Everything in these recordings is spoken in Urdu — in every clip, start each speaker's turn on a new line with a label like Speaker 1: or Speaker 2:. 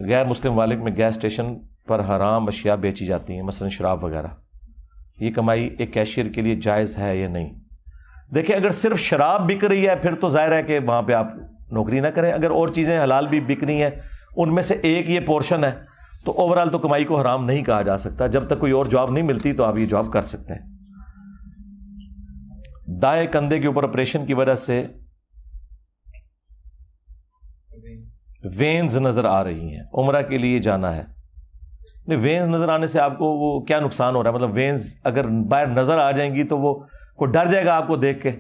Speaker 1: غیر مسلم ممالک میں گیس اسٹیشن پر حرام اشیاء بیچی جاتی ہیں، مثلا شراب وغیرہ، یہ کمائی ایک کیشیئر کے لیے جائز ہے یا نہیں؟ دیکھیں اگر صرف شراب بک رہی ہے پھر تو ظاہر ہے کہ وہاں پہ آپ نوکری نہ کریں. اگر اور چیزیں حلال بھی بک رہی ہیں ان میں سے ایک یہ پورشن ہے تو اوورال تو کمائی کو حرام نہیں کہا جا سکتا. جب تک کوئی اور جاب نہیں ملتی تو آپ یہ جاب کر سکتے ہیں. دائیں کندھے کے اوپر آپریشن کی وجہ سے وینز نظر آ رہی ہیں، عمرہ کے لیے جانا ہے. نہیں، وینز نظر آنے سے آپ کو وہ کیا نقصان ہو رہا ہے؟ مطلب وینز اگر باہر نظر آ جائیں گی تو وہ کوئی ڈر جائے گا آپ کو دیکھ کے،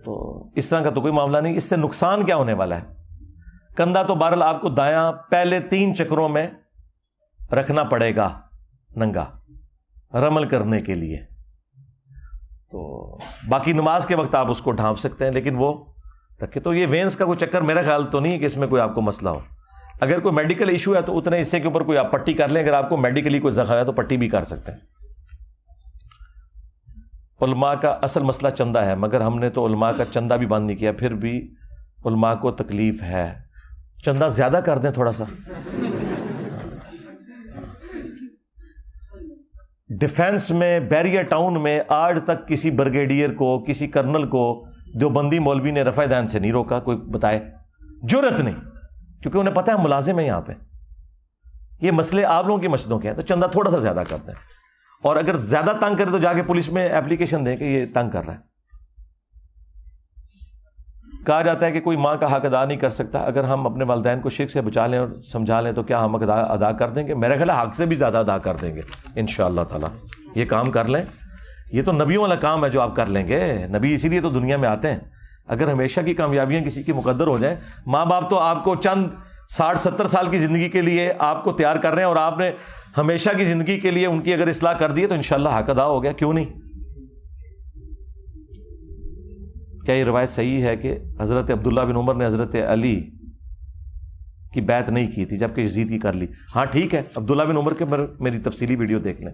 Speaker 1: تو اس طرح کا تو کوئی معاملہ نہیں. اس سے نقصان کیا ہونے والا ہے؟ کندھا تو بہرحال آپ کو دایاں پہلے 3 چکروں میں رکھنا پڑے گا ننگا رمل کرنے کے لیے، تو باقی نماز کے وقت آپ اس کو ڈھانپ سکتے ہیں لیکن وہ رکھے. تو یہ وینز کا کوئی چکر میرا خیال تو نہیں ہے کہ اس میں کوئی آپ کو مسئلہ ہو. اگر کوئی میڈیکل ایشو ہے تو اتنے حصے کے اوپر کوئی آپ پٹی کر لیں، اگر آپ کو میڈیکلی کوئی زخم ہے تو پٹی بھی کر سکتے ہیں. علماء کا اصل مسئلہ چندہ ہے، مگر ہم نے تو علماء کا چندہ بھی بند نہیں کیا، پھر بھی علماء کو تکلیف ہے. چندہ زیادہ کر دیں تھوڑا سا. ڈیفنس میں بیریا ٹاؤن میں آج تک کسی بریگیڈیئر کو، کسی کرنل کو دیوبندی مولوی نے رفع دین سے نہیں روکا. کوئی بتائے؟ جرت نہیں، کیونکہ انہیں پتہ ہے ملازم ہیں یہاں پہ. یہ مسئلے آپ لوگوں کی مسجدوں کے ہیں تو چندہ تھوڑا سا زیادہ کرتے ہیں، اور اگر زیادہ تنگ کرے تو جا کے پولیس میں اپلیکیشن دیں کہ یہ تنگ کر رہا ہے. کہا جاتا ہے کہ کوئی ماں کا حق ادا نہیں کر سکتا. اگر ہم اپنے والدین کو شرک سے بچا لیں اور سمجھا لیں تو کیا ہم ادا کر دیں گے؟ میرا خیال ہے حق سے بھی زیادہ ادا کر دیں گے انشاءاللہ تعالی. یہ کام کر لیں، یہ تو نبیوں والا کام ہے جو آپ کر لیں گے. نبی اسی لیے تو دنیا میں آتے ہیں. اگر ہمیشہ کی کامیابیاں کسی کی مقدر ہو جائیں، ماں باپ تو آپ کو چند 60-70 سال کی زندگی کے لیے آپ کو تیار کر رہے ہیں اور آپ نے ہمیشہ کی زندگی کے لیے ان کی اگر اصلاح کر دی ہے تو انشاءاللہ حق ادا ہو گیا. کیوں نہیں؟ کیا یہ روایت صحیح ہے کہ حضرت عبداللہ بن عمر نے حضرت علی کی بیعت نہیں کی تھی جبکہ یزید کی کر لی؟ ہاں ٹھیک ہے، عبداللہ بن عمر کے میری تفصیلی ویڈیو دیکھ لیں.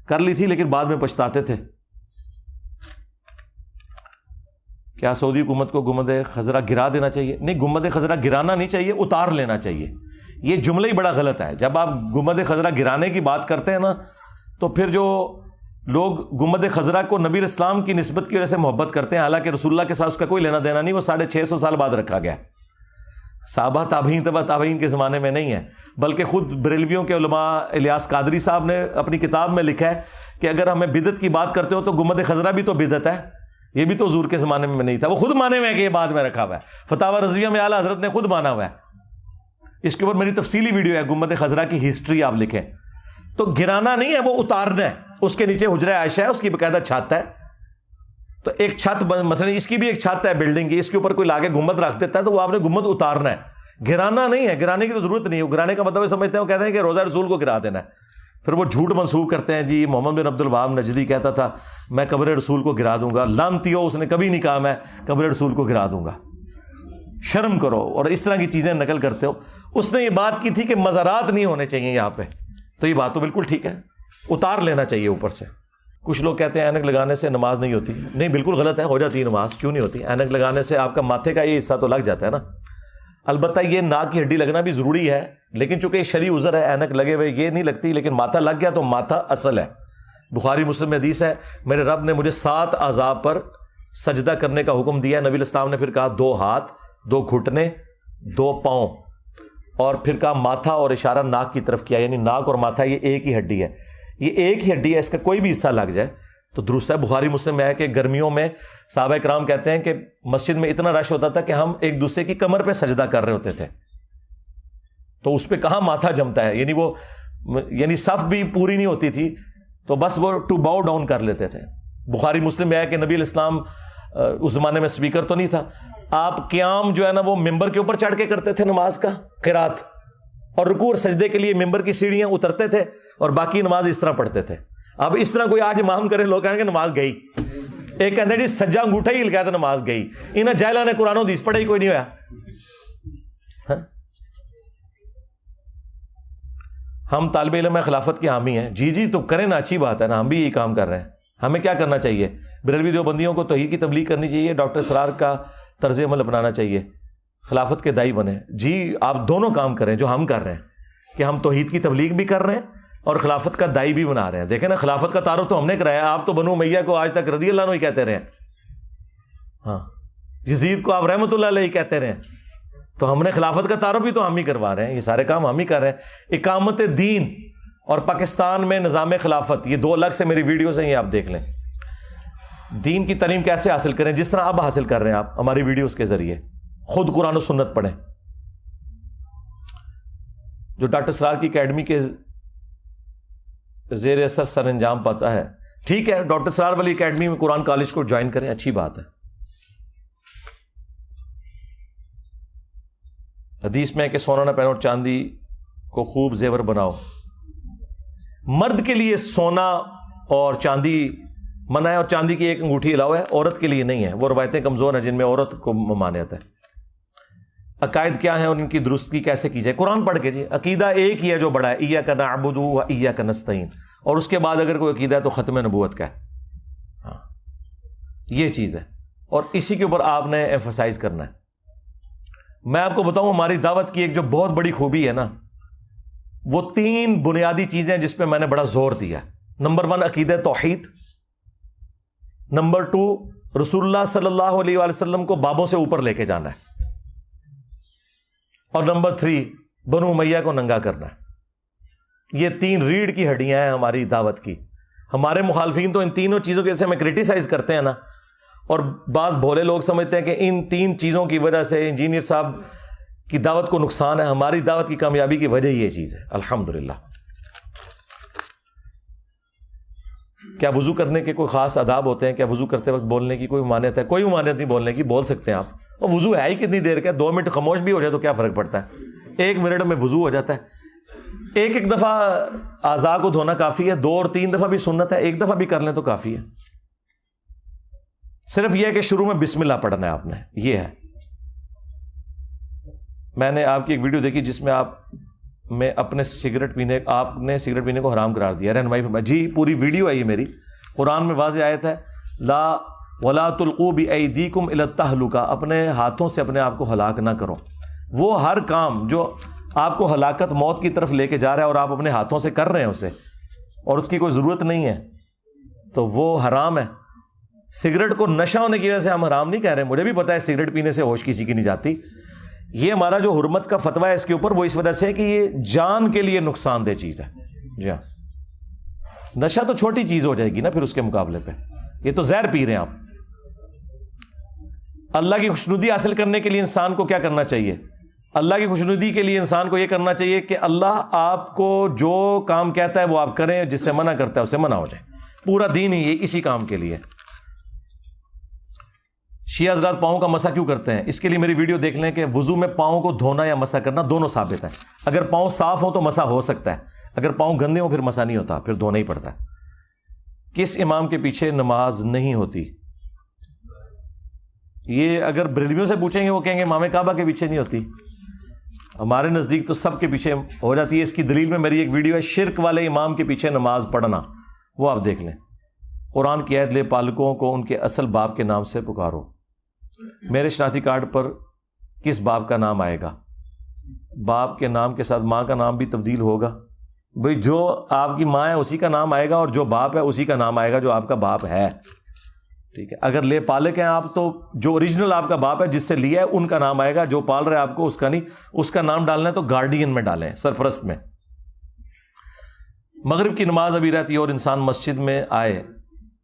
Speaker 1: کر لی تھی لیکن بعد میں پچھتاتے تھے. کیا سعودی حکومت کو گنبد خضرا گرا دینا چاہیے؟ نہیں، گنبد خضرا گرانا نہیں چاہیے، اتار لینا چاہیے. یہ جملہ ہی بڑا غلط ہے. جب آپ گنبد خضرا گرانے کی بات کرتے ہیں نا تو پھر جو لوگ گنبد خضرا کو نبی اسلام کی نسبت کی وجہ سے محبت کرتے ہیں، حالانکہ رسول اللہ کے ساتھ اس کا کوئی لینا دینا نہیں. وہ 650 سال بعد رکھا گیا. صحابہ تابعین تبع تابعین کے زمانے میں نہیں ہے. بلکہ خود بریلویوں کے علماء الیاس قادری صاحب نے اپنی کتاب میں لکھا ہے کہ اگر ہمیں بدعت کی بات کرتے ہو تو گنبد خضرا بھی تو بدعت ہے، یہ بھی تو حضور کے زمانے میں نہیں تھا. وہ خود مانے ہوئے ہیں کہ یہ بعد میں رکھا ہوا ہے. فتاوی رضویہ میں اعلیٰ حضرت نے خود مانا ہوا ہے. اس کے اوپر میری تفصیلی ویڈیو ہے، گنبد خضرا کی ہسٹری آپ لکھیں. تو گرانا نہیں ہے، وہ اتارنا ہے. اس کے نیچے حجرہ عائشہ ہے، اس کی باقاعدہ چھت ہے. تو ایک چھت مثلا اس کی بھی ایک چھت ہے بلڈنگ کی، اس کے اوپر کوئی لاگے گنبد رکھ دیتا ہے تو وہ آپ نے گنبد اتارنا ہے، گرانا نہیں ہے. گرانے کی تو ضرورت نہیں ہے. گرانے کا مطلب سمجھتے ہیں، وہ کہتے ہیں کہ روزہ رسول کو گرا دینا ہے. پھر وہ جھوٹ منسوب کرتے ہیں، جی محمد بن عبد الوہاب نجدی کہتا تھا میں قبر رسول کو گرا دوں گا. لعنتیو، اس نے کبھی نہیں کہا میں قبر رسول کو گرا دوں گا. شرم کرو. اور اس طرح کی چیزیں نقل کرتے ہو. اس نے یہ بات کی تھی کہ مزارات نہیں ہونے چاہیے یہاں پہ، تو یہ بات تو بالکل ٹھیک ہے، اتار لینا چاہیے اوپر سے. کچھ لوگ کہتے ہیں اینک لگانے سے نماز نہیں ہوتی. نہیں، بالکل غلط ہے، ہو جاتی ہے نماز. کیوں نہیں ہوتی؟ اینک لگانے سے آپ کا ماتھے کا یہ حصہ تو لگ جاتا ہے نا. البتہ یہ ناک کی ہڈی لگنا بھی ضروری ہے، لیکن چونکہ یہ شرعی عذر ہے، اینک لگے ہوئے یہ نہیں لگتی. لیکن ماتھا لگ گیا تو ماتھا اصل ہے. بخاری مسلم میں حدیث ہے، میرے رب نے مجھے 7 اعضاء پر سجدہ کرنے کا حکم دیا. نبی الاسلام نے پھر کہا 2 ہاتھ، 2 گھٹنے، 2 پاؤں، اور پھر کہا ماتھا، اور اشارہ ناک کی طرف کیا. یعنی ناک اور ماتھا یہ ایک ہی ہڈی ہے، یہ ایک ہی ہڈی ہے. اس کا کوئی بھی حصہ لگ جائے تو درست ہے. بخاری مسلم میں ہے کہ گرمیوں میں صحابہ کرام کہتے ہیں کہ مسجد میں اتنا رش ہوتا تھا کہ ہم ایک دوسرے کی کمر پہ سجدہ کر رہے ہوتے تھے، تو اس پہ کہاں ماتھا جمتا ہے. یعنی صف بھی پوری نہیں ہوتی تھی تو بس وہ ٹو باؤ ڈاؤن کر لیتے تھے. بخاری مسلم میں ہے کہ نبی الاسلام اس زمانے میں اسپیکر تو نہیں تھا، آپ قیام جو ہے نا وہ ممبر کے اوپر چڑھ کے کرتے تھے نماز کا قرات، اور رکوع اور سجدے کے لیے ممبر کی سیڑھیاں اترتے تھے اور باقی نماز اس طرح پڑھتے تھے. اب اس طرح کوئی آج امام کرے، لوگ کہیں گے نماز گئی. ایک کہتے ہیں جی سجا انگوٹھا ہی لگایا تو نماز گئی. انہیں جاہلہ نے قرآن و حدیث پڑھا ہی کوئی نہیں ہوا. ہم طالب علم خلافت کے حامی ہیں. جی تو کریں نا، اچھی بات ہے نا، ہم بھی یہی کام کر رہے ہیں. ہمیں کیا کرنا چاہیے؟ بریلوی دیوبندیوں کو توحید کی تبلیغ کرنی چاہیے، ڈاکٹر اسرار کا طرز عمل اپنانا چاہیے. خلافت کے دائی بنے. جی آپ دونوں کام کریں جو ہم کر رہے ہیں کہ ہم توحید کی تبلیغ بھی کر رہے ہیں اور خلافت کا دائی بھی بنا رہے ہیں. دیکھیں نا, خلافت کا تعارف تو ہم نے کرایا, آپ تو بنو امیہ کو آج تک رضی اللہ عنہ ہی کہتے رہے ہیں, ہاں یزید کو آپ رحمۃ اللہ علیہ کہتے رہے ہیں, تو ہم نے خلافت کا تعارف بھی تو ہم ہی کروا رہے ہیں, یہ سارے کام ہم ہی کر رہے ہیں. اقامت دین اور پاکستان میں نظام خلافت, یہ دو الگ سے میری ویڈیوز ہیں, یہ آپ دیکھ لیں. دین کی تعلیم کیسے حاصل کریں, جس طرح اب حاصل کر رہے ہیں آپ ہماری ویڈیوز کے ذریعے. خود قرآن و سنت پڑھیں. جو ڈاکٹر سرار کی اکیڈمی کے زیر اثر سر انجام پاتا ہے, ٹھیک ہے, ڈاکٹر سرار والی اکیڈمی میں قرآن کالج کو جوائن کریں, اچھی بات ہے. حدیث میں ہے کہ سونا نہ پہنو, چاندی کو خوب زیور بناؤ. مرد کے لیے سونا اور چاندی منع ہے, اور چاندی کی ایک انگوٹھی علاوہ ہے, عورت کے لیے نہیں ہے. وہ روایتیں کمزور ہیں جن میں عورت کو ممانعت ہے. عقائد کیا ہیں اور ان کی درستگی کیسے کی جائے, قرآن پڑھ کے جی. عقیدہ ایک ہی ہے جو بڑا ہے, ایاک نعبد و ایاک نستعین, اور اس کے بعد اگر کوئی عقیدہ ہے تو ختم نبوت کا ہے. ہاں یہ چیز ہے, اور اسی کے اوپر آپ نے ایمفسائز کرنا ہے. میں آپ کو بتاؤں ہماری دعوت کی ایک جو بہت بڑی خوبی ہے نا, وہ 3 بنیادی چیزیں جس پہ میں نے بڑا زور دیا. نمبر 1 عقیدہ توحید, نمبر 2 رسول اللہ صلی اللہ علیہ وآلہ وسلم کو بابوں سے اوپر لے کے جانا ہے, اور نمبر 3 بنو امیہ کو ننگا کرنا ہے. یہ 3 ریڑھ کی ہڈیاں ہیں ہماری دعوت کی. ہمارے مخالفین تو ان تینوں چیزوں کے جیسے ہمیں کرٹیسائز کرتے ہیں نا, اور بعض بھولے لوگ سمجھتے ہیں کہ ان 3 چیزوں کی وجہ سے انجینئر صاحب کی دعوت کو نقصان ہے. ہماری دعوت کی کامیابی کی وجہ یہ چیز ہے الحمدللہ. کیا وضو کرنے کے کوئی خاص آداب ہوتے ہیں؟ کیا وضو کرتے وقت بولنے کی کوئی ممانعت ہے؟ کوئی ممانعت نہیں بولنے کی, بول سکتے ہیں آپ. اور وضو ہے ہی کتنی دیر کا, 2 منٹ خاموش بھی ہو جائے تو کیا فرق پڑتا ہے, 1 منٹ میں وضو ہو جاتا ہے. ایک دفعہ اعضاء کو دھونا کافی ہے, 2 اور 3 دفعہ بھی سنت ہے, 1 دفعہ بھی کر لیں تو کافی ہے. صرف یہ ہے کہ شروع میں بسم اللہ پڑھنا ہے آپ نے, یہ ہے. میں نے آپ کی ایک ویڈیو دیکھی جس میں آپ نے سگریٹ پینے کو حرام قرار دیا, رہنمائی فرمائی. جی پوری ویڈیو ہے یہ میری, قرآن میں واضح آیت ہے, لا ولا تلقوا بایدیکم الی التہلکہ, اپنے ہاتھوں سے اپنے آپ کو ہلاک نہ کرو. وہ ہر کام جو آپ کو ہلاکت موت کی طرف لے کے جا رہا ہے اور آپ اپنے ہاتھوں سے کر رہے ہیں اسے, اور اس کی کوئی ضرورت نہیں ہے, تو وہ حرام ہے. سگریٹ کو نشہ ہونے کی وجہ سے ہم حرام نہیں کہہ رہے, مجھے بھی پتا ہے سگریٹ پینے سے ہوش کسی کی نہیں جاتی. یہ ہمارا جو حرمت کا فتویٰ ہے اس کے اوپر, وہ اس وجہ سے ہے کہ یہ جان کے لیے نقصان دہ چیز ہے. جی ہاں, نشہ تو چھوٹی چیز ہو جائے گی نا پھر اس کے مقابلے پہ, یہ تو زہر پی رہے ہیں آپ. اللہ کی خوشنودی حاصل کرنے کے لیے انسان کو کیا کرنا چاہیے؟ اللہ کی خوشنودی کے لیے انسان کو یہ کرنا چاہیے کہ اللہ آپ کو جو کام کہتا ہے وہ آپ کریں, جس سے منع کرتا ہے اسے منع ہو جائے. پورا دین ہی اسی کام کے لیے. شیعہ حضرات پاؤں کا مسح کیوں کرتے ہیں؟ اس کے لیے میری ویڈیو دیکھ لیں کہ وضو میں پاؤں کو دھونا یا مسح کرنا دونوں ثابت ہے. اگر پاؤں صاف ہوں تو مسح ہو سکتا ہے, اگر پاؤں گندے ہوں پھر مسح نہیں ہوتا, پھر دھونا ہی پڑتا ہے. کس امام کے پیچھے نماز نہیں ہوتی؟ یہ اگر بریلویوں سے پوچھیں گے وہ کہیں گے امام کعبہ کے پیچھے نہیں ہوتی. ہمارے نزدیک تو سب کے پیچھے ہو جاتی ہے. اس کی دلیل میں میری ایک ویڈیو ہے, شرک والے امام کے پیچھے نماز پڑھنا, وہ آپ دیکھ لیں. قرآن کی عہد لے پالکوں کو ان کے اصل باپ کے نام سے پکارو. میرے شناختی کارڈ پر کس باپ کا نام آئے گا؟ باپ کے نام کے ساتھ ماں کا نام بھی تبدیل ہوگا. بھئی جو آپ کی ماں ہے اسی کا نام آئے گا, اور جو باپ ہے اسی کا نام آئے گا جو آپ کا باپ ہے. ٹھیک ہے, اگر لے پالک ہیں آپ تو جو اوریجنل آپ کا باپ ہے جس سے لیا ہے ان کا نام آئے گا, جو پال رہے آپ کو اس کا نہیں. اس کا نام ڈالنا ہے تو گارڈین میں ڈالیں, سرپرست میں. مغرب کی نماز ابھی رہتی ہے اور انسان مسجد میں آئے,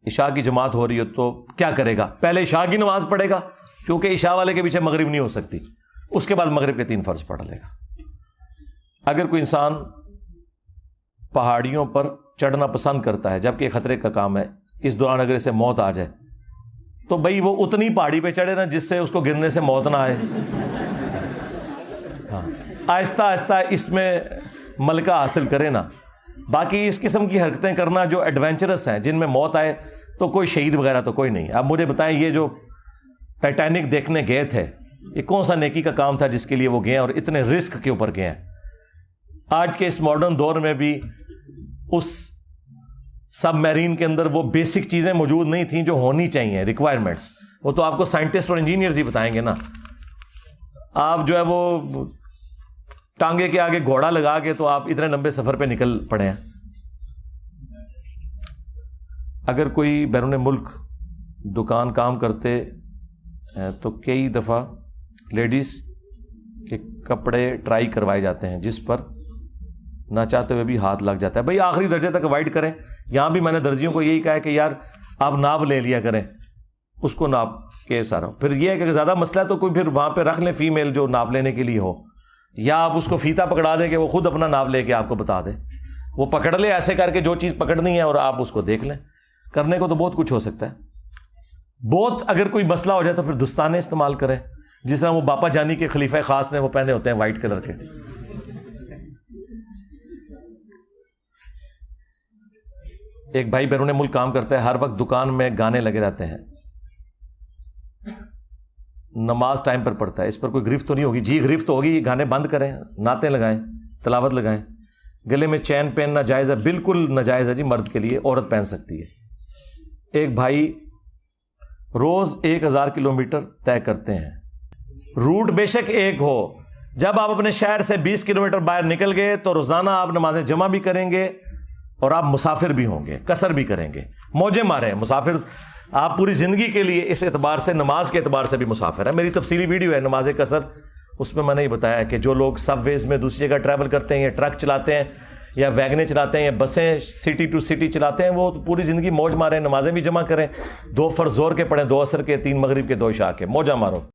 Speaker 1: عشاء کی جماعت ہو رہی ہو تو کیا کرے گا؟ پہلے عشاء کی نماز پڑھے گا, کیونکہ عشاء والے کے پیچھے مغرب نہیں ہو سکتی. اس کے بعد مغرب کے 3 فرض پڑھ لے گا. اگر کوئی انسان پہاڑیوں پر چڑھنا پسند کرتا ہے جبکہ خطرے کا کام ہے, اس دوران اگر اسے موت آ جائے تو بھائی وہ اتنی پہاڑی پہ چڑھے نا جس سے اس کو گرنے سے موت نہ آئے. ہاں, آہستہ آہستہ اس میں ملکہ حاصل کرے نا. باقی اس قسم کی حرکتیں کرنا جو ایڈونچرس ہیں, جن میں موت آئے, تو کوئی شہید وغیرہ تو کوئی نہیں. اب مجھے بتائیں, یہ جو ٹائٹینک دیکھنے گئے تھے, یہ کون سا نیکی کا کام تھا جس کے لیے وہ گئے اور اتنے رسک کے اوپر گئے ہیں؟ آج کے اس ماڈرن دور میں بھی اس سب میرین کے اندر وہ بیسک چیزیں موجود نہیں تھیں جو ہونی چاہیے, ریکوائرمنٹس. وہ تو آپ کو سائنٹسٹ اور انجینئرز ہی بتائیں گے نا. آپ جو ہے وہ ٹانگے کے آگے گھوڑا لگا کے تو آپ اتنے لمبے سفر پہ نکل پڑے ہیں. اگر کوئی بیرون ملک دکان کام کرتے ہیں تو کئی دفعہ لیڈیز کے کپڑے ٹرائی کروائے جاتے ہیں جس پر نہ چاہتے ہوئے بھی ہاتھ لگ جاتا ہے. بھائی آخری درجے تک اوائڈ کریں. یہاں بھی میں نے درزیوں کو یہی کہا ہے کہ یار آپ ناپ لے لیا کریں, اس کو ناپ کے سارا. پھر یہ ہے کہ زیادہ مسئلہ ہے تو کوئی پھر وہاں پہ رکھ لیں فیمیل جو ناپ لینے کے لیے ہو, یا آپ اس کو فیتا پکڑا دیں کہ وہ خود اپنا ناپ لے کے آپ کو بتا دے. وہ پکڑ لے ایسے کر کے جو چیز پکڑنی ہے اور آپ اس کو دیکھ لیں. کرنے کو تو بہت کچھ ہو سکتا ہے. بہت اگر کوئی مسئلہ ہو جائے تو پھر دستانے استعمال کریں, جس طرح وہ باپا جانی کے خلیفہ خاص نے وہ پہنے ہوتے ہیں وائٹ کلر کے. ایک بھائی بیرون ملک کام کرتا ہے, ہر وقت دکان میں گانے لگے رہتے ہیں, نماز ٹائم پر پڑھتا ہے. اس پر کوئی گرفت تو نہیں ہوگی؟ جی گرفت ہوگی. گانے بند کریں, نعتیں لگائیں, تلاوت لگائیں. گلے میں چین پہننا جائز ہے, بالکل ناجائز ہے جی مرد کے لیے, عورت پہن سکتی ہے. ایک بھائی روز 1000 کلومیٹر طے کرتے ہیں. روٹ بے شک ایک ہو, جب آپ اپنے شہر سے 20 کلومیٹر باہر نکل گئے تو روزانہ آپ نمازیں جمع بھی کریں گے اور آپ مسافر بھی ہوں گے, قصر بھی کریں گے. موجیں ماریں. مسافر آپ پوری زندگی کے لیے اس اعتبار سے, نماز کے اعتبار سے بھی مسافر ہے. میری تفصیلی ویڈیو ہے نماز قصر, اس میں نے یہ بتایا کہ جو لوگ سب ویز میں دوسری جگہ ٹریول کرتے ہیں, یا ٹرک چلاتے ہیں, یا ویگنیں چلاتے ہیں, یا بسیں سٹی ٹو سٹی چلاتے ہیں, وہ پوری زندگی موج ماریں, نمازیں بھی جمع کریں. 2 فرض زور کے پڑھیں, 2 عصر کے, 3 مغرب کے, 2 عشاء کے, موجہ مارو.